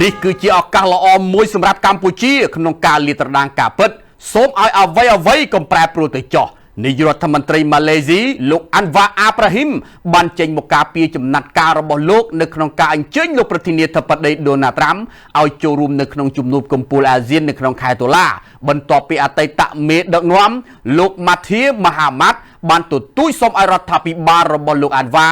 នេះគឺជាឱកាសល្អមួយសម្រាប់កម្ពុជាក្នុងការលាតត្រដាងការពិតសូមឲ្យអ្វីកុំប្រែប្រួលទៅចោះនាយករដ្ឋមន្ត្រីម៉ាឡេស៊ីលោកអាន់វ៉ាអាប់រ៉ាហ៊ីមបានចេញមកការពីចំណាត់ការរបស់លោកនៅក្នុងការអញ្ជើញលោកប្រធានាធិបតីដូណាល់ត្រាំឲ្យចូលរួមនៅក្នុងជំនួបកំពូលអាស៊ាននៅក្នុងខែតុលាបន្ទាប់ពីអតីតមេដឹកនាំលោកម៉ាធាម៉ាហាម៉ាត់បានទទូចសូមឲ្យរដ្ឋាភិបាលរបស់លោកអាន់វ៉ា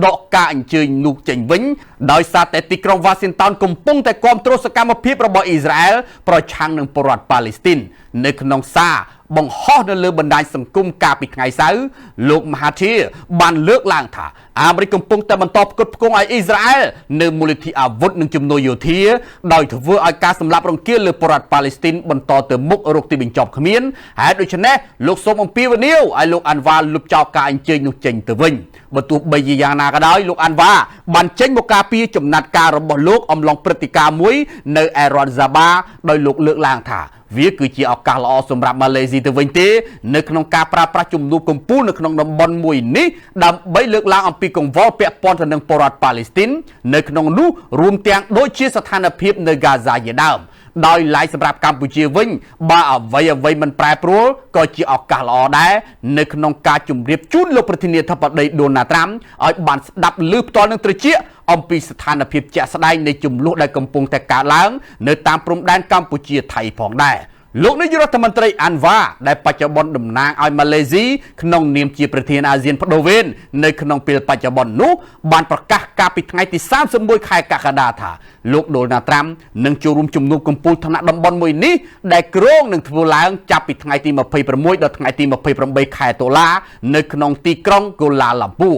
ដកការអញ្ជើញនោះចេញវិញដោយសារតែទីក្រុងវ៉ាស៊ីនតោនកំពុងតែគាំទ្រសកម្មភាពរបស់អ៊ីស្រាអែលប្រឆាំងនឹងពលរដ្ឋប៉ាឡេស្ទីននៅក្នុងសារបង្ហោះនៅលើបណ្ដាញសង្គមកាលពីថ្ងៃសៅរ៍លោកមហាធីបានលើកឡើងថាអាមេរិកកំពុងតែបន្តផ្គត់ផ្គង់ឲ្យអ៊ីស្រាអែលនៅមូលនិធិអាវុធនិងជំនួយយោធាដោយធ្វើឲ្យការសម្លាប់រង្គាលលើពលរដ្ឋប៉ាឡេស្ទីនបន្តទៅមុខរកទីបញ្ចប់គ្មានហើយដូច្នេះលោកសូមអំពាវនាវឲ្យលោកអាន់វ៉ាលុបចោលការអញ្ជើញនោះចេញទៅវិញបើទោះបីជាយ៉ាងណាក៏ដោយលោកអាន់វ៉ាបានចេញមកការពីចំណាត់ការរបស់លោកអំឡុងព្រឹត្តិការណ៍មួយនៅអេរ៉ាត់ហ្សាបាដោយលោកលើកឡើងថាវាគឺជាឱកាសល្អសម្រាប់ម៉ាឡេស៊ីទៅវិញទេនៅក្នុងការប្រើប្រាស់ជំនួបកំពូលនៅក្នុងតំបន់មួយនេះដើម្បីលើកឡើងអំពីកង្វល់ពាក់ព័ន្ធទៅនឹងពលរដ្ឋប៉ាឡេស្ទីននៅក្នុងនោះរួមទាំងដូចជាស្ថានភាពនៅហ្គាហ្សាជាដើមដោយឡែកសម្រាប់កម្ពុជាវិញបើអ្វីមិនប្រែប្រួលក៏ជាឱកាសល្អដែរនៅក្នុងការជម្រាបជូនលោកប្រធានាធិបតីដូណាល់ត្រាំឲ្យបានស្ដាប់ឮផ្ទាល់នឹងត្រចៀកអំពីស្ថានភាពជាក់ស្ដែងនៃចំនួនដែលកំពុងតែកើតឡើងនៅតាមព្រំដែនកម្ពុជាថៃផងដែរលោកនាយករដ្ឋមន្ត្រីអាន់វ៉ាដែលបច្ចុប្បន្នតំណាងឲ្យម៉ាឡេស៊ីក្នុងនាមជាប្រធានអាស៊ានបដូវវេននៅក្នុងពេលបច្ចុប្បន្ននោះបានប្រកាសកាលពីថ្ងៃទី31ខែកក្កដាថាលោកដូណាល់ត្រាំនឹងចូលរួមជំនួបកំពូលថ្នាក់តំបន់មួយនេះដែលគ្រោងនឹងធ្វើឡើងចាប់ពីថ្ងៃទី26ដល់ថ្ងៃទី28ខែតុលានៅក្នុងទីក្រុងកូឡាឡាំពូ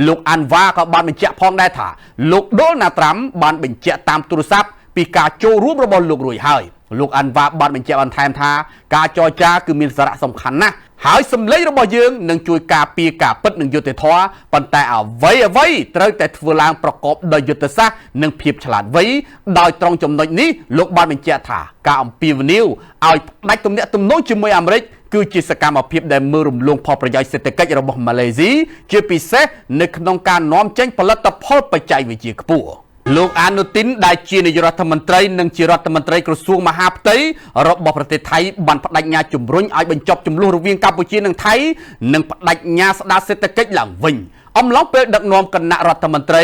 លោកអាន់វ៉ាក៏បានបញ្ជាក់ផងដែរថាលោកដូណាល់ត្រាំបានបញ្ជាក់តាមទូរស័ព្ទពីការចូលរួមរបស់លោករួចហើយលោកអាន់វ៉ាបានបញ្ជាក់បន្ថែមថាការចរចាគឺមានសារៈសំខាន់ណាស់ហើយសម្លេងរបស់យើងនឹងជួយការពារការពិតនិងយុត្តិធម៌ប៉ុន្តែអ្វីត្រូវតែធ្វើឡើងប្រកបដោយយុទ្ធសាស្ត្រនិងភាពឆ្លាតវៃដោយត្រង់ចំណុចនេះលោកបានបញ្ជាក់ថាការអំពាវនាវឲ្យផ្ដាច់ទំនាក់ទំនងជាមួយអាមេរិកគឺជាសកម្មភាពដែលមើលរំលងផលប្រយោជន៍សេដ្ឋកិច្ចរបស់ម៉ាឡេស៊ីជាពិសេសនៅក្នុងការនាំចេញផលិតផលបច្ចេកវិទ្យាខ្ពស់លោកអានូទីនដែលជានាយករដ្ឋមន្ត្រីនិងជារដ្ឋមន្ត្រីក្រសួងមហាផ្ទៃរបស់ប្រទេសថៃបានបដិញ្ញាជំរុញឲ្យបញ្ចប់ជម្លោះរវាងកម្ពុជានិងថៃនិងបដិញ្ញាស្ដារសេដ្ឋកិច្ចឡើងវិញអំឡុងពេលដឹកនាំគណៈរដ្ឋមន្ត្រី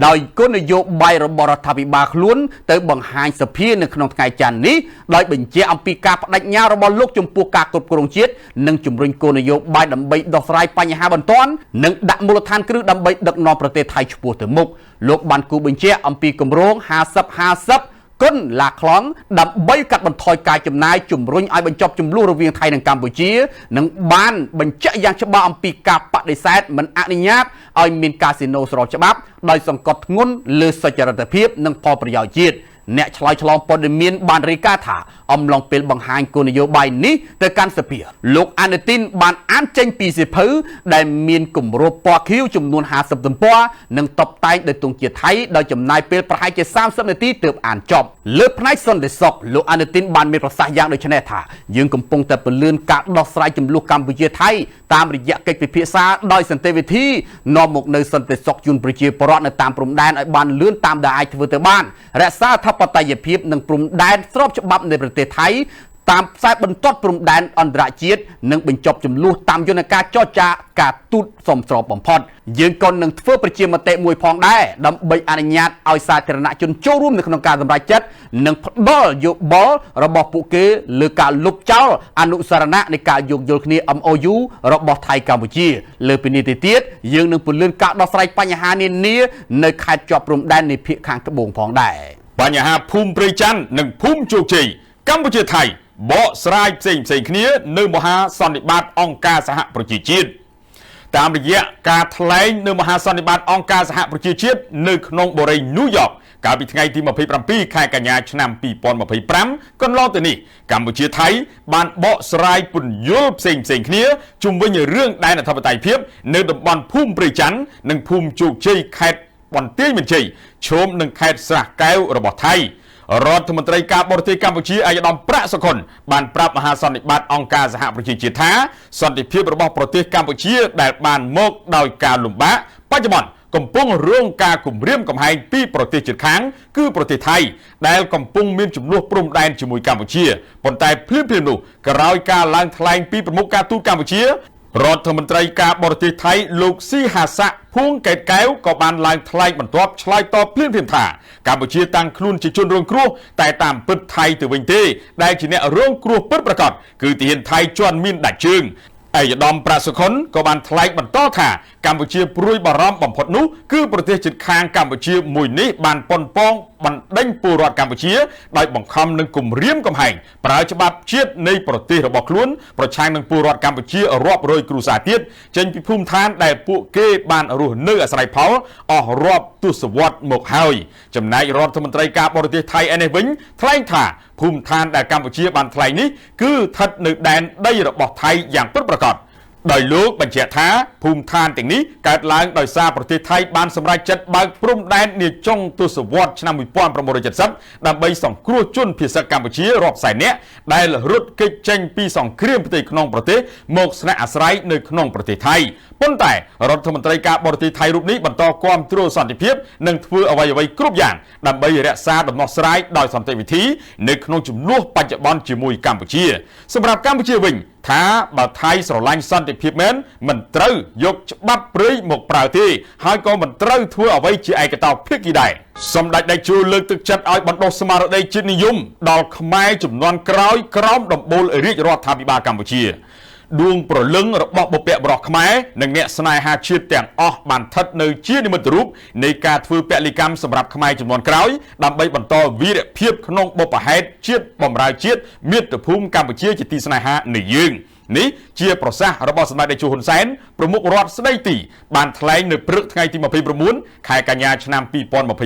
ដោយគោលនយោបាយរបស់រដ្ឋាភិបាលខ្លួនទៅបង្ហាញសភានៅក្នុងថ្ងៃច័ន្ទនេះដោយបញ្ជាក់អំពីការបដិញ្ញារបស់លោកចំពោះការគ្រប់គ្រងជាតិនិងជំរុញគោលនយោបាយដើម្បីដោះស្រាយបញ្ហាបន្ទាន់និងដាក់មូលដ្ឋានគ្រឹះដើម្បីដឹកនាំប្រទេសថៃឆ្ពោះទៅមុខលោកបានគូបញ្ជាក់អំពីគម្រោង50-50គុណឡាខ្លងដើម្បីកាត់បន្ថយការចំណាយជំរុញឲ្យបញ្ចប់ជម្លោះរវាងថៃនិងកម្ពុជានិងបានបញ្ជាក់យ៉ាងច្បាស់អំពីការបដិសេធមិនអនុញ្ញាតឲ្យមានកាស៊ីណូស្របច្បាប់ដោយសង្កត់ធ្ងន់លើសុចរិតភាពនិងផលប្រយោជន៍ជាតិអ្នកឆ្លើយឆ្លងព័ត៌មានបានរាយការណ៍ថាអំឡុងពេលបង្ហាញគោលនយោបាយនេះទៅកាន់សភាលោកអានូទីនបានអានចេញពីសៀវភៅដែលមានគម្របពណ៌ខៀវចំនួន50ទំព័រនិងតុបតែងដោយទង់ជាតិថៃដោយចំណាយពេលប្រហែលជា30នាទីទើបអានចប់លើផ្នែកសន្តិសុខលោកអានូទីនបានមានប្រសាសន៍យ៉ាងដូចនេះថាយើងកំពុងតែពន្លឿនការដោះស្រាយជម្លោះកម្ពុជាថៃតាមរយៈកិច្ចពិភាក្សាដោយសន្តិវិធីនាំមកនូវសន្តិសុខជូនប្រជាពលរដ្ឋនៅតាមព្រំដែនឲ្យបានលឿនតាមដែលអាចធ្វើទៅបានរក្សាអធិបតេយ្យភាពនិងព្រំដែនស្របច្បាប់នៃប្រទេសថៃតាមខ្សែបន្ទាត់ព្រំដែនអន្តរជាតិនិងបញ្ចប់ចំនួនតាមយន្តការចរចាការទូតសមស្របបំផុតយើងក៏នឹងធ្វើប្រជាមតិមួយផងដែរដើម្បីអនុញ្ញាតឲ្យសាធារណជនចូលរួមនៅក្នុងការសម្រេចចិត្តនិងផ្ដល់យោបល់របស់ពួកគេលើការលុបចោលអនុស្សរណៈនៃការយោគយល់គ្នា MOU របស់ថៃកម្ពុជាលើពីនេះទៅទៀតយើងនឹងពន្លឿនការដោះស្រាយបញ្ហានានានៅខេត្តជាប់ព្រំដែននៃភាគខាងត្បូងផងដែរបញ្ហាភូមិព្រៃច័ន្ទនិងភូមិជោគជ័យកម្ពុជាថៃបកស្រាយផ្សេងគ្នានៅមហាសន្និបាតអង្គការសហប្រជាជាតិតាមរយៈការថ្លែងនៅមហាសន្និបាតអង្គការសហប្រជាជាតិនៅក្នុងបូរីញូវយ៉កកាលពីថ្ងៃទី27ខែកញ្ញាឆ្នាំ2025កន្លងទៅនេះកម្ពុជាថៃបានបកស្រាយពន្យល់ផ្សេងគ្នាជុំវិញរឿងដែនអធិបតេយ្យភាពនៅតំបន់ភូមិព្រៃច័ន្ទនិងភូមិជោគជ័យខេត្តបន្ទាយមានជ័យឈោមនិងខេត្តស្រះកែវរបស់ថៃរដ្ឋមន្ត្រីការបរទេសកម្ពុជាអាយដាមប្រាក់សុខុនបានប្រាប់មហាសន្និបាតអង្គការសហប្រជាជាតិថាសន្តិភាពរបស់ប្រទេសកម្ពុជាដែលបានមកដោយការលំបាកបច្ចុប្បន្ន កំពុងរងការគំរាមកំហែងពីប្រទេសជិតខាងគឺប្រទេសថៃដែលកំពុងមានចំនួនព្រំដែនជាមួយកម្ពុជាប៉ុន្តែភ្លាមៗនោះក្រោយការឡើងថ្លែងពីប្រមុខការទូតកម្ពុជារដ្ឋមន្ត្រីការបរទេសថៃលោកស៊ីហាសាក់ភួងកែតកែវក៏បានឡើងថ្លែងបន្ទាប់ឆ្លើយតបភ្លាមៗថាកម្ពុជាតាំងខ្លួនជាជនរងគ្រោះតែតាមពិតថៃទៅវិញទេដែលជាអ្នករងគ្រោះពិតប្រាកដគឺទាហានថៃជន់មានដាច់ជើងឯកឧត្តមប្រាសុខុនក៏បានថ្លែងបន្តថាកម្ពុជាព្រួយបារម្ភបំផុតនោះគឺប្រទេសជិតខាងកម្ពុជាមួយនេះបានប៉ុនប៉ងបណ្ដេញពលរដ្ឋកម្ពុជាដោយបង្ខំនឹងគំរាមកំហែងប្រើច្បាប់ជាតិនៃប្រទេសរបស់ខ្លួនប្រឆាំងនឹងពលរដ្ឋកម្ពុជារាប់រយគ្រួសារទៀតចេញពីភូមិឋានដែលពួកគេបានរស់នៅអាស្រ័យផលអស់រាប់ទសវត្សរ៍មកហើយចំណែករដ្ឋមន្ត្រីការបរទេសថៃឯនេះវិញថ្លែងថាភូមិឋានដែលកម្ពុជាបានថ្លែងនេះគឺស្ថិតនៅដែនដីរបស់ថៃយ៉ាងពិតប្រាកដដោយលោកបញ្ជាក់ថាភូមិឋានទាំងនេះកើតឡើងដោយសារប្រទេសថៃបានសម្រេចចិត្តបើកព្រំដែននាចុងទសវត្សរ៍ឆ្នាំ1970ដើម្បីសង្គ្រោះជនភៀសកម្ពុជារាប់សែននាក់ដែលរត់គេចចេញពីសង្គ្រាមផ្ទៃក្នុងប្រទេសមកស្នាក់អាស្រ័យនៅក្នុងប្រទេសថៃប៉ុន្តែរដ្ឋមន្ត្រីការបរទេសថៃរូបនេះបន្តគាំទ្រសន្តិភាពនិងធ្វើអ្វីៗគ្រប់យ៉ាងដើម្បីរក្សាដំណោះស្រាយដោយសន្តិវិធីនៅក្នុងចំនួនបច្ចុប្បន្នជាមួយកម្ពុជាសម្រាប់កម្ពុជាវិញថាបើថៃស្រឡាញ់សន្តិភាពមែនមិនត្រូវយកច្បាប់ព្រៃមកប្រើទេហើយក៏មិនត្រូវធ្វើអ្វីជាឯកតោភាគីដែរសម្ដេចតេជោលើកទឹកចិត្តឲ្យបណ្ដុះស្មារតីជាតិនិយមដល់ខ្មែរជំនាន់ក្រោយក្រោមដំបូលរាជរដ្ឋាភិបាលកម្ពុជាដួងព្រលឹងរបស់បុព្វបុរសខ្មែរនិងអ្នកស្នេហាជាតិទាំងអស់បានស្ថិតនៅជានិមិត្តរូបនៃការធ្វើពលិកម្មសម្រាប់ខ្មែរជំនាន់ក្រោយដើម្បីបន្តវីរភាពក្នុងបុព្វហេតុជាតិបម្រើជាតិមាតុភូមិកម្ពុជាជាទីស្នេហានៃយើងនេះជាប្រសាសន៍របស់សម្ដេចតេជោហ៊ុនសែនប្រមុខរដ្ឋស្ដីទីបានថ្លែងនៅព្រឹកថ្ងៃទី29ខែកញ្ញាឆ្នាំ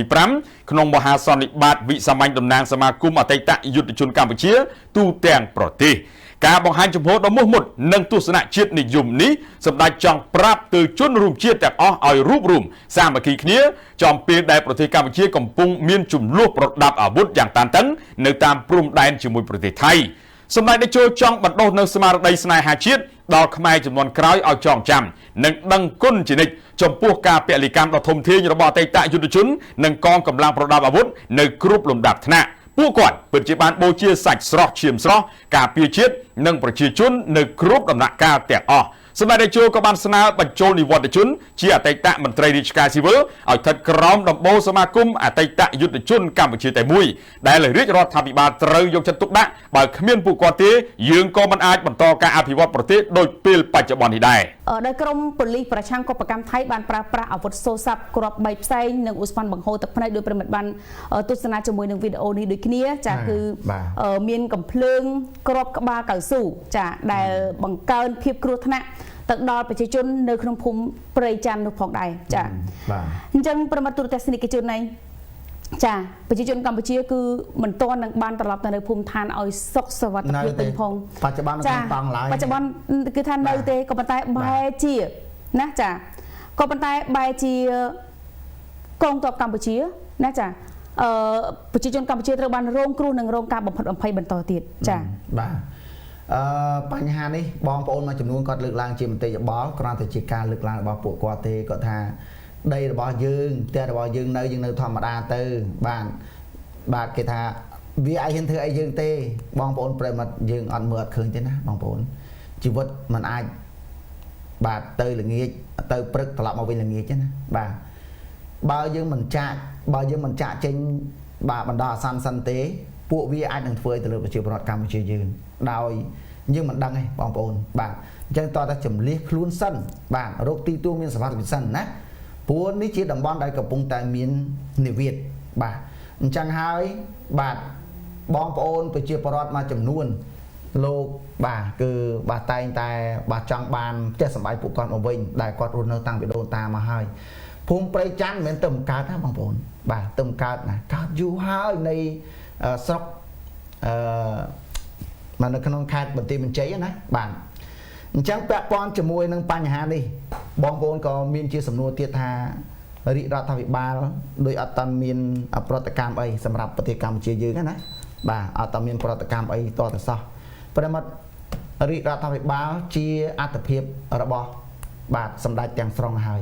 2025ក្នុងមហាសន្និបាតវិសាមញ្ញតំណាងសមាគមអតីតយុទ្ធជនកម្ពុជាទូទាំងប្រទេសការបង្ហាញជំហរដ៏មោះមុតនិងទស្សនៈជាតិនិយមនេះសម្ដេចចង់ប្រាប់ទៅជនរួមជាតិទាំងអស់ឲ្យរួបរวมសាមគ្គីគ្នាចំពេលដែលប្រទេសកម្ពុជាកំពុងមានចំនួនប្រដាប់អាវុធយ៉ាងតានតឹងនៅតាមព្រំដែនជាមួយប្រទេសថៃសម្ដេចតេជោចង់បណ្ដុះនៅស្មារតីស្នេហាជាតិដល់ខ្មែរជំនាន់ក្រោយឲ្យចងចាំនិងដឹងគុណជានិច្ចចំពោះការពលិកម្មដ៏ធំធេងរបស់អតីតយុទ្ធជននិងកងកម្លាំងប្រដាប់អាវុធនៅគ្រប់លំដាប់ថ្នាក់ពួកគាត់ពិតជាបានបូជាសាច់ស្រស់ឈាមស្រស់ការពារជាតិនិងប្រជាជននៅគ្រប់ដំណាក់កាលទាំងអស់សម្ដេចតេជោក៏បានស្នើបញ្ចូលនិវត្តជនជាអតីតមន្ត្រីរាជការស៊ីវិលឲ្យស្ថិតក្រោមដំបូលសមាគមអតីតយុទ្ធជនកម្ពុជាតែមួយដែលរាជរដ្ឋាភិបាលត្រូវយកចិត្តទុកដាក់បើគ្មានពួកគាត់ទេយើងក៏មិនអាចបន្តការអភិវឌ្ឍប្រទេសដូចពេលបច្ចុប្បន្ននេះដែរដោយក្រមប៉ូលីសប្រឆាំងកុបកម្មថៃបានប្រើប្រាស់អាវុធសូរស័ព្ទគ្រាប់បែកផ្សែងនិងឧស្ម័នបង្ហូរទឹកភ្នែកដោយប្រិមិត្តបានទស្សនាជាមួយនឹងវីដេអូនេះដូចគ្នាចាគឺមានកំភ្លើងគ្រាប់ក្បាលកៅស៊ូចាដែលបង្កើនភាពគ្រោះថ្នាក់ទៅដល់ប្រជាជននៅក្នុងភូមិព្រៃច័ន្ទនោះផងដែរចាអញ្ចឹងប្រិមិត្តទូរទស្សនិកជនnàyចាប្រជាជនកម្ពុជាគឺមិនទាន់នឹងបានត្រឡប់ទៅនៅភូមិឋានឲ្យសុខសวัสดิភាពវិញផងបច្ចុប្បន្ននៅក្នុងឡើងបច្ចុប្បន្នគឺថានៅទេក៏ប៉ុន្តែបែរជាណាចាក៏ប៉ុន្តែបែរជាកងទ័ពកម្ពុជាណាចាប្រជាជនកម្ពុជាត្រូវបានរងគ្រោះនឹងរងការបំផិតបំភ័យបន្តទៀតចាបាទបញ្ហានេះបងប្អូនមួយចំនួនគាត់លើកឡើងជាមតិយោបល់គ្រាន់តែជាការលើកឡើងរបស់ពួកគាត់ទេគាត់ថាដីរបស់យើងផ្ទះរបស់យើងនៅធម្មតាទៅបាទគេថាវាអាចហ៊ានធ្វើអីយើងទេបងប្អូនប្រិមត្តយើងអត់មើលអត់ឃើញទេណាបងប្អូនជីវិតมันអាចបាទទៅល្ងាចទៅព្រឹកត្រឡប់មកវិញល្ងាចទេណាបាទបើយើងមិនចាក់ចេញបាទបណ្ដោះអាសន្នសិនទេពួកវាអាចនឹងធ្វើទៅលើប្រជាពលរដ្ឋកម្ពុជាយើងដោយយើងមិនដឹងទេបងប្អូនបាទអញ្ចឹងតើតែចម្លៀសខ្លួនសិនបាទរកទីទួលមានសុវត្ថិភាពសិនណាព្រោះនេះជាតំបន់ដែលកំពុងតែមាននិវាទបាទអញ្ចឹងហើយបាទបងប្អូនប្រជាពលរដ្ឋមួយចំនួនលោកបាទគឺបាទតែងតែបាទចង់បានផ្ទះសម្បែងពួកគាត់មកវិញដែលគាត់រស់នៅតាំងពីដូនតាមកហើយភូមិព្រៃច័ន្ទមិនមែនទៅកើតណាបងប្អូនបាទទៅកើតណាកើតយូរហើយនៃស្រុកមកនៅក្នុងខេត្តបន្ទាយមានជ័យណាបាទអញ្ចឹងពាក់ព័ន្ធជាមួយនឹងបញ្ហានេះបងប្អូនក៏មានជាសំណួរទៀតថារាជរដ្ឋាភិបាលដោយអត់តាន់មានប្រតិកម្មអីសម្រាប់ប្រទេសកម្ពុជាយើងណាបាទអត់តាន់មានប្រតិកម្មអីតទៅសោះប្រិមត្តរាជរដ្ឋាភិបាលជាអត្ថិភាពរបស់បាទសម្ដេចទាំងស្រុងហើយ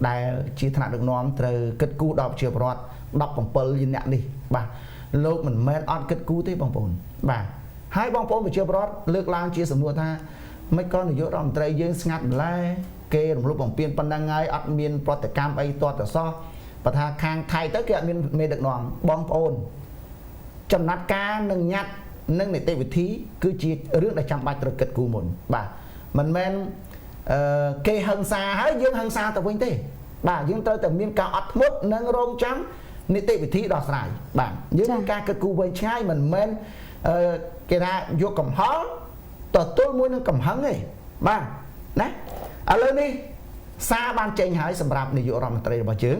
ដែលជាថ្នាក់ដឹកនាំត្រូវគិតគូរដល់ប្រជាពលរដ្ឋ17លានអ្នកនេះបាទលោកមិនមែនអត់គិតគូរទេបងប្អូនបាទហើយបងប្អូនប្រជាពលរដ្ឋលើកឡើងជាសំណួរថាមិនក៏នាយករដ្ឋមន្ត្រីយើងស្ងាត់ម្ល៉េះគេរំលោភបំពានប៉ុណ្ណឹងហើយអត់មានប្រតិកម្មអីទាល់តែសោះបើថាខាងថៃទៅគេអត់មានមេដឹកនាំបងប្អូនចំណាត់ការនឹងញ៉ាត់និងនីតិវិធីគឺជារឿងដែលចាំបាច់ត្រូវគិតគូរមុនបាទមិនមែនគេហិង្សាហើយយើងហិង្សាទៅវិញទេបាទយើងត្រូវតែមានការអត់ធ្មត់និងរងចាំនីតិវិធីដោះស្រាយបាទយើងមានការគិតគូរវែងឆ្ងាយមិនមែនគេថាយកកំហល់ទទួលមួយនឹងកំហឹងទេបាទណាឥឡូវនេះសារបានចេញហើយសម្រាប់នាយករដ្ឋមន្ត្រីរបស់យើង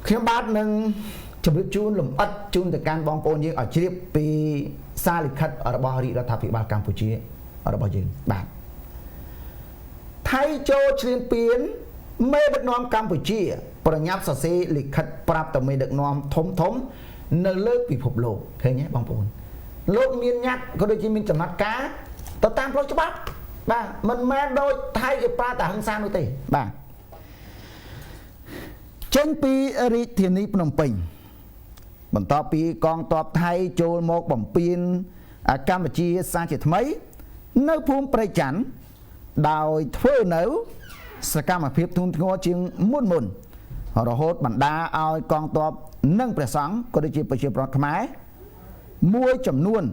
ខ្ញុំបាទនឹងជម្រាបជូនលម្អិតជូនទៅកាន់បងប្អូនយើងឲ្យជ្រាបពីសារលិខិតរបស់រាជរដ្ឋាភិបាលកម្ពុជារបស់យើងបាទថៃចូលឈ្លានពានមេដឹកនាំកម្ពុជាប្រញាប់សរសេរលិខិតប្រាប់ទៅមេដឹកនាំធំនៅលើពិភពលោកឃើញទេបងប្អូនលោកមានញត្តិក៏ដូចជាមានចំណាត់ការទៅតាមផ្លូវច្បាប់បាទមិនមែនដូចថៃគេប្រើតែហិង្សានោះទេបាទចេញពីរាជធានីភ្នំពេញបន្ទាប់ពីកងទ័ពថៃចូលមកបំពេញកម្ពុជាសាជាថ្មីនៅភូមិព្រៃច័ន្ទដោយធ្វើនៅសកម្មភាពធ្ងន់ធ្ងរជាងមុនរហូតបណ្ដាឲ្យកងទ័ពនិងព្រះសង្ឃក៏ដូចជាប្រជាពលរដ្ឋខ្មែរមួយចំនួន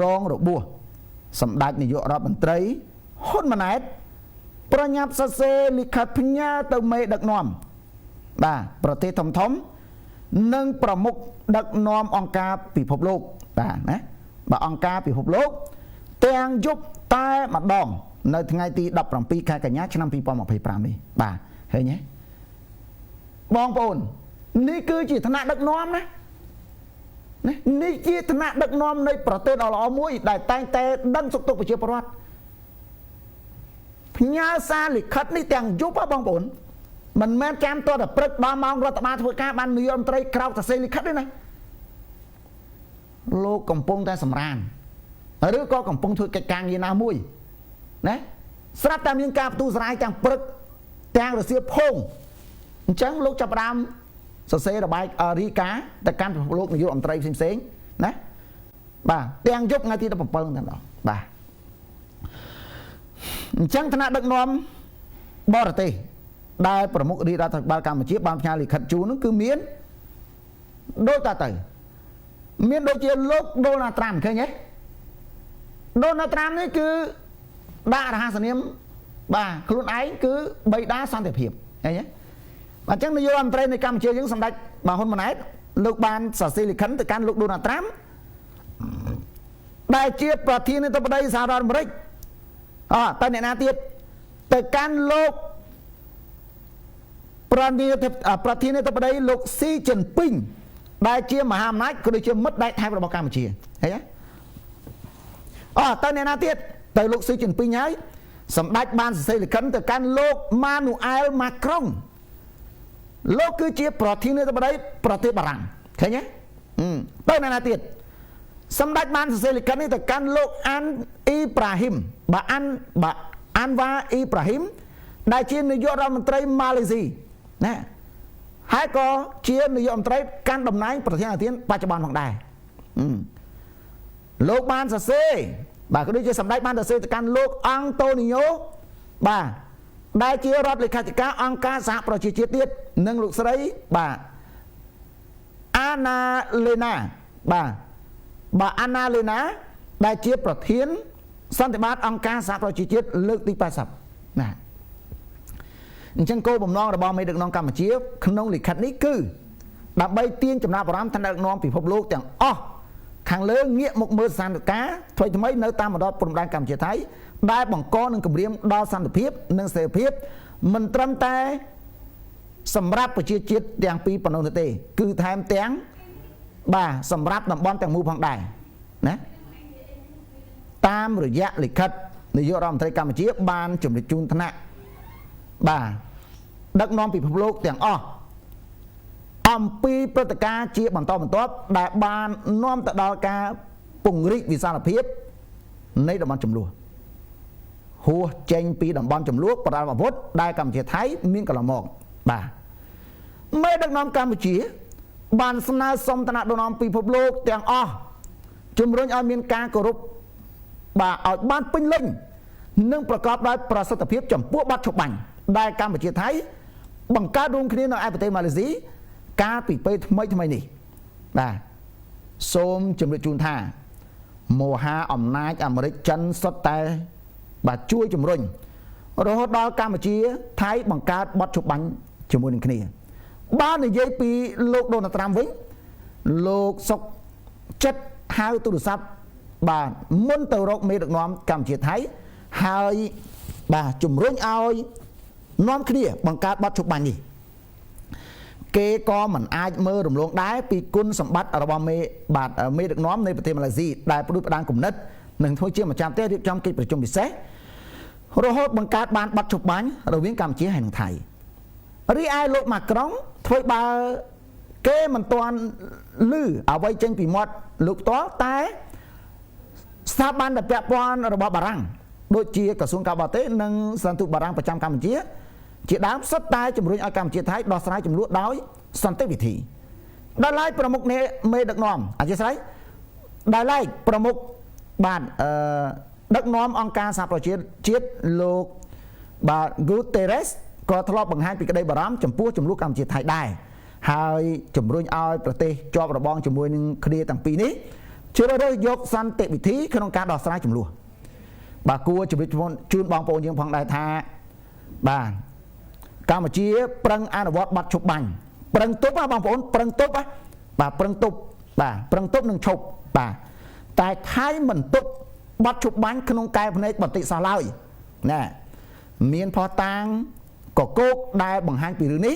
រងរបួសសម្ដេចនាយករដ្ឋមន្ត្រីហ៊ុនម៉ាណែតប្រញាប់សរសេរលិខិតផ្ញើទៅមេដឹកនាំបាទប្រទេសធំនិងប្រមុខដឹកនាំអង្គការពិភពលោកបាទណាបាទអង្គការពិភពលោកទាំងយប់តែម្ដងនៅថ្ងៃទី17ខែកញ្ញាឆ្នាំ2025នេះបាទឃើញទេបងប្អូននេះគឺជាឋានៈដឹកនាំណានេះជាឋានៈដឹកនាំនៃប្រទេសដ៏ល្អមួយដែលតែងតែដឹងសុខទុក្ខប្រជាពលរដ្ឋផ្ញើសារលិខិតនេះទាំងយប់បងប្អូនមិនមែនចាំតតែព្រឹកដល់ម៉ោងរដ្ឋបាលធ្វើការបាននាយករដ្ឋមន្ត្រីក្រោកសរសេរលិខិតទេណាលោកកំពុងតែសម្រានឬក៏កំពុងធ្វើកិច្ចការងារណាមួយណាស្រាប់តែមានការបន្ទូស្រាយទាំងព្រឹកទាំងរសៀលភងអញ្ចឹងលោកចាប់ផ្ដើមសរសេររបាយរីកាទៅកាន់ពិភពលោកនាយករដ្ឋមន្ត្រីផ្សេងណាបាទទាំងយប់ថ្ងៃទី17តែម្ដងបាទអញ្ចឹងឋានៈដឹកនាំបរទេសដែលប្រមុខរាជរដ្ឋាភិបាលកម្ពុជាបានផ្ញើលិខិតជូននោះគឺមានដូចតទៅមានដូចជាលោកដូណាល់ត្រាំឃើញទេដូណាល់ត្រាំនេះគឺដាក់រហស្សនាមបាទខ្លួនឯងគឺបិតាសន្តិភាពឃើញទេអញ្ចឹងនាយករដ្ឋមន្ត្រីនៃកម្ពុជាយើងសម្ដេចបាទហ៊ុនម៉ាណែតលោកបានសរសេរលិខិតទៅកាន់លោកដូណាល់ត្រាំដែលជាប្រធានាធិបតីសហរដ្ឋអាមេរិកទៅអ្នកណាទៀតទៅកាន់លោកប្រធានាធិបតីលោកស៊ីជីនពីងដែលជាមហាអំណាចក៏ដូចជាមិត្តដៃថៃរបស់កម្ពុជាឃើញទេទៅអ្នកណាទៀតទៅលោកស៊ីជីនពីងហើយសម្ដេចបានសរសេរលិខិតទៅកាន់លោកម៉ានូអែលម៉ាក្រុងលោកគឺជាប្រធានាធិបតីប្រទេសបារាំងឃើញទេទៅអ្នកណាទៀតសម្ដេចបានសរសេរលិខិតនេះទៅកាន់លោកអានអ៊ីប្រាហ៊ីមអានវ៉ាអ៊ីប្រាហ៊ីមដែលជានាយករដ្ឋមន្ត្រីម៉ាឡេស៊ីណាហើយក៏ជានាយករដ្ឋមន្ត្រីកាន់តំណែងប្រធានាធិបតីបច្ចុប្បន្នផងដែរលោកបានសរសេរបាទក៏ដូចជាសម្ដេចបានសរសេរទៅកាន់លោកអង់តូនីញ៉ូបាទដែលជារដ្ឋលេខាធិការអង្គការសហប្រជាជាតិទៀតនិងលោកស្រីបាទអាណាលេណាបាទអាណាលេណាដែលជាប្រធានសន្និបាតអង្គការសហប្រជាជាតិលើកទី80ណាអញ្ចឹងគោលបំណងរបស់មេដឹកនាំកម្ពុជាក្នុងលិខិតនេះគឺដើម្បីទាញចំណាប់អារម្មណ៍ឋានៈដឹកនាំពិភពលោកទាំងអស់ខាងលើងាកមកមើលស្ថានភាពថ្មីនៅតាមបណ្ដោះព្រំដែនកម្ពុជាថៃដែលបង្កនឹងគម្រាមដល់សន្តិភាពនិងសេរីភាពមិនត្រឹមតែសម្រាប់ប្រជាជាតិទាំងពីរប៉ុណ្ណោះទេគឺថែមទាំងបាទសម្រាប់តំបន់ទាំងមូលផងដែរណាតាមរយៈលិខិតនាយករដ្ឋមន្ត្រីកម្ពុជាបានជំរាបជូនថ្នាក់បាទដឹកនាំពិភពលោកទាំងអស់អំពីព្រឹត្តិការណ៍ជាបន្តបន្ទាប់ដែលបាននាំទៅដល់ការពង្រីកវិសាលភាពនៃតំបន់ចំនួន ហួសចេញពីតំបន់ចំនួនបដាល់អាវុធដែលកម្ពុជាថៃមានកន្លងមកបាទមេដឹកនាំកម្ពុជាបានស្នើសុំឋានៈដឹកនាំពិភពលោកទាំងអស់ជំរុញឲ្យមានការគោរពបាទឲ្យបានពេញលេញនិងប្រកបដោយប្រសិទ្ធភាពចំពោះបទឈប់បាញ់ដែលកម្ពុជាថៃបង្កើតរួមគ្នានៅឯប្រទេសម៉ាឡេស៊ីកាលពីពេលថ្មីនេះបាទសូមជម្រាបជូនថាមហាអំណាចអាមេរិកចិនសុទ្ធតែបាទជួយជំរុញរហូតដល់កម្ពុជាថៃបង្កើតបទឈប់បាញ់ជាមួយនឹងគ្នាបាននិយាយពីលោកដូណាល់ត្រាំវិញលោកសុកចិត្តហៅទូរស័ព្ទបាទមុនទៅរកមេដឹកនាំកម្ពុជាថៃហើយបាទជំរុញឲ្យនាំគ្នាបង្កើតបទឈប់បាញ់នេះគេក៏មិនអាចមើលរំលងដែរពីគុណសម្បត្តិរបស់មេដឹកនាំនៃប្រទេសម៉ាឡេស៊ីដែលផ្ដួចផ្ដើមគំនិតនិងធ្វើជាម្ចាស់ផ្ទះរៀបចំកិច្ចប្រជុំពិសេសរហូតបង្កើតបានបទឈប់បាញ់រវាងកម្ពុជាហើយនិងថៃរីឯលោកម៉ាក្រុងធ្វើបើគេមិនទាន់ឮអ្វីចេញពីមាត់លោកផ្ទាល់តែស្ថាប័នដែលពាក់ព័ន្ធរបស់បារាំងដូចជាក្រសួងការបរទេសនិងសន្តិបារាំងប្រចាំកម្ពុជាជាដើមសុទ្ធតែជំរុញឲ្យកម្ពុជាថៃដោះស្រាយចំនួនដោយសន្តិវិធីដល់ឡែកប្រមុខមេដឹកនាំអធិស្ឋានដល់ឡែកប្រមុខបានដឹកនាំអង្គការសហប្រជាជាតិលោកបាទ Guterres ក៏ធ្លាប់បង្ហាញពីក្តីបារម្ភចំពោះចំនួនកម្ពុជាថៃដែរហើយជំរុញឲ្យប្រទេសជាប់របងជាមួយនឹងគ្នាទាំងពីរនេះជ្រើសរើសយកសន្តិវិធីក្នុងការដោះស្រាយចំនួនបាទគួរជម្រាបជូនបងប្អូនយើងផងដែរថាបាទកម្ពុជាប្រឹងអនុវត្តបទឈប់បាញ់ប្រឹងទប់បងប្អូនប្រឹងទប់បាទប្រឹងទប់បាទប្រឹងទប់នឹងឈប់បាទតែថៃមិនទប់បទឈប់បាញ់ក្នុងកែភ្នែកបន្តិចសោះឡើយណាមានផតាងកកោកដែលបង្ហាញពីរឿងនេះ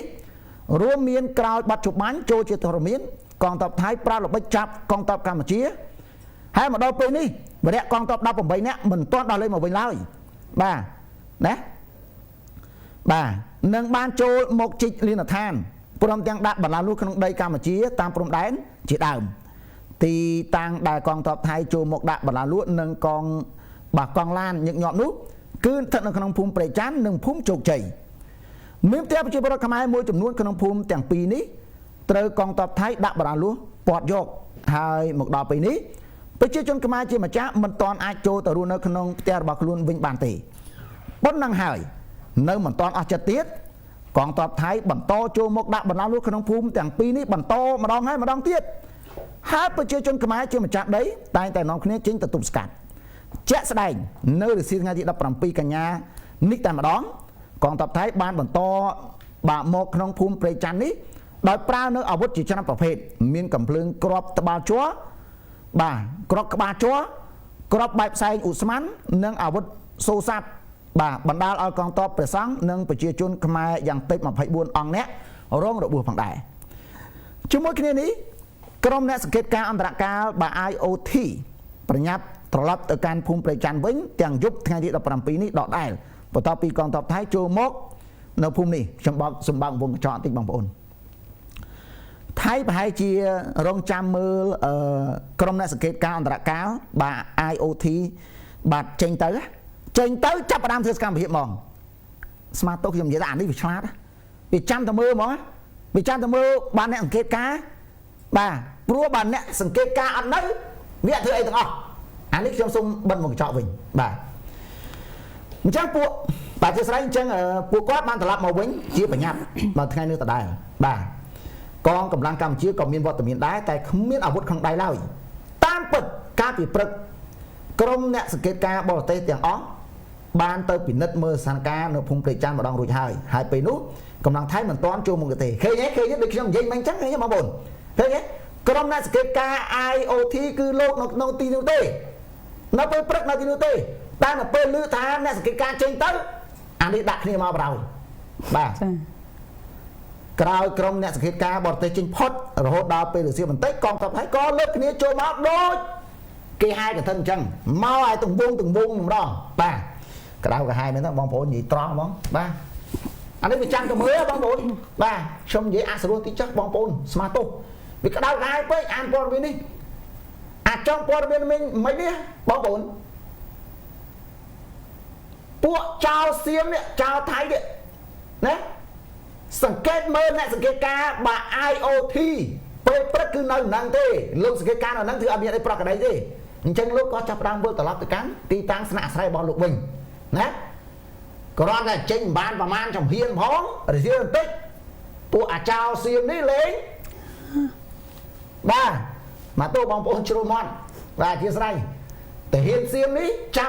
រួមមានក្រោយបទឈប់បាញ់ចូលជាទរមានកងទ័ពថៃប្រើល្បិចចាប់កងទ័ពកម្ពុជាហើយមកដល់ពេលនេះវរៈកងទ័ព18នាក់មិនទាន់ដល់លេងមកវិញឡើយបាទណាបាទនឹងបានចូលមកជីកលីនដ្ឋានព្រមទាំងដាក់បន្លាលួចក្នុងដីកម្ពុជាតាមព្រំដែនជាដើមទីតាំងដែលកងទ័ពថៃចូលមកដាក់បន្លាលួចនិងកងឡានញឹកញាប់នោះគឺស្ថិតនៅក្នុងភូមិព្រៃច័ន្ទនិងភូមិជោគជ័យមានផ្ទះប្រជាពលរដ្ឋខ្មែរមួយចំនួនក្នុងភូមិទាំងពីរនេះត្រូវកងទ័ពថៃដាក់បន្លាលួចពាត់យកហើយមកដល់ពេលនេះប្រជាជនខ្មែរជាម្ចាស់មិនទាន់អាចចូលទៅរស់នៅក្នុងផ្ទះរបស់ខ្លួនវិញបានទេប៉ុណ្ណឹងហើយនៅមិនទាន់អស់ចិត្តទៀតកងទ័ពថៃបន្តចូលមកដាក់បន្លាលួចក្នុងភូមិទាំងពីរនេះបន្តម្ដងហើយម្ដងទៀតហើយប្រជាជនខ្មែរជាម្ចាស់ដីតែងតែនាំគ្នាចេញទៅទប់ស្កាត់ជាក់ស្ដែងនៅរសៀលថ្ងៃទី17កញ្ញានេះតែម្ដងកងទ័ពថៃបានបន្តមកក្នុងភូមិព្រៃច័ន្ទនេះដោយប្រើនៅអាវុធជាច្រើនប្រភេទមានកំភ្លើងគ្រាប់ត្បាល់ជ័របាទគ្រាប់ក្បាលជ័រគ្រាប់បែបផ្សែងឧស្ម័ននិងអាវុធសូសាត់បាទបណ្ដាលឲ្យកងទ័ពព្រះសង្ឃនិងប្រជាជនខ្មែរយ៉ាងតិច24អង្គនាក់រងរបួសផងដែរជាមួយគ្នានេះក្រុមអ្នកសង្កេតការណ៍អន្តរកាលបាទ IOT ប្រញាប់ត្រឡប់ទៅកាន់ភូមិព្រៃច័ន្ទវិញទាំងយប់ថ្ងៃទី17នេះដដែលបន្ទាប់ពីកងទ័ពថៃចូលមកនៅភូមិនេះខ្ញុំសម្បើកវងកញ្ចក់បន្តិចបងប្អូនថៃប្រហែលជារងចាំមើលក្រុមអ្នកសង្កេតការណ៍អន្តរកាលបាទ IOT បាទចេញទៅចាប់ផ្ដើមធ្វើសកម្មភាពហ្មងស្មាតទុកខ្ញុំនិយាយថាអានេះវាឆ្លាតវាចាំតែមើលហ្មងវាចាំតែមើលបានអ្នកសង្កេតការណ៍បាទព្រោះបានអ្នកសង្កេតការណ៍អត់នៅវាអត់ធ្វើអីទាំងអស់អានេះខ្ញុំសូមបិទមកកញ្ចក់វិញបាទអញ្ចឹងពួកបាទជាស្រ័យអញ្ចឹងពួកគាត់បានត្រឡប់មកវិញជាប្រញាប់មកថ្ងៃនេះដដែលបាទកងកម្លាំងកម្ពុជាក៏មានវត្តមានដែរតែគ្មានអាវុធក្នុងដៃឡើយតាមពិតការពិព្រឹកក្រុមអ្នកសង្កេតការបរទេសទាំងអស់បានទៅពិនិត្យមើលស្ថានភាពនៅភូមិព្រៃច័ន្ទម្ដងរួចហើយពេលនោះកម្លាំងថៃមិនទាន់ចូលមកទេឃើញទេដូចខ្ញុំនិយាយមិញអញ្ចឹងឃើញទេបងប្អូនឃើញទេក្រុមអ្នកសង្កេតការ IOT គឺលោកនៅទីនោះទេនៅពេលព្រឹកនៅទីនោះទេតែនៅពេលឮថាអ្នកសង្កេតការចេញទៅអានេះដាក់គ្នាមកបរោយបាទក្រោយក្រុមអ្នកសង្កេតការបរទេសចេញផុតរហូតដល់ពេលរសៀលបន្តិចកងទ័ពថៃក៏លើកគ្នាចូលមកដូចគេហាយកថាអញ្ចឹងមកឲ្យទង្វង់ម្ដងបាទក្តៅក្រហាយមែនទេបងប្អូននិយាយត្រង់ហ្មងបាទអានេះវាចាំទៅមើលបងប្អូនបាទខ្ញុំនិយាយអសរោះទីចុះបងប្អូនស្មាទោសវាក្តៅក្រហាយពេកអានព័ត៌មាននេះអាចង់ព័ត៌មានមិននេះបងប្អូន ពួកចោលសៀមនេះចោលថៃនេះណាសង្កេតមើលអ្នកសង្កេតការបើ IoT ពេលព្រឹកគឺនៅហ្នឹងទេលោកសង្កេតការនៅហ្នឹងគឺអត់មានអីប្រក្រតីទេអញ្ចឹងលោកក៏ចាប់ផ្ដើមវិលត្រឡប់ទៅកាន់ទីតាំងស្នាក់អាស្រ័យរបស់លោកវិញណាគ្រាន់តែចេញបានប្រមាណចំហៀនផងរសៀលបន្តិចពួកអាចោលសៀមនេះលេងបាទមកទោះបងប្អូនជ្រុលមាត់បាទអធិស្ឋានតាហ៊ានសៀមនេះចាប់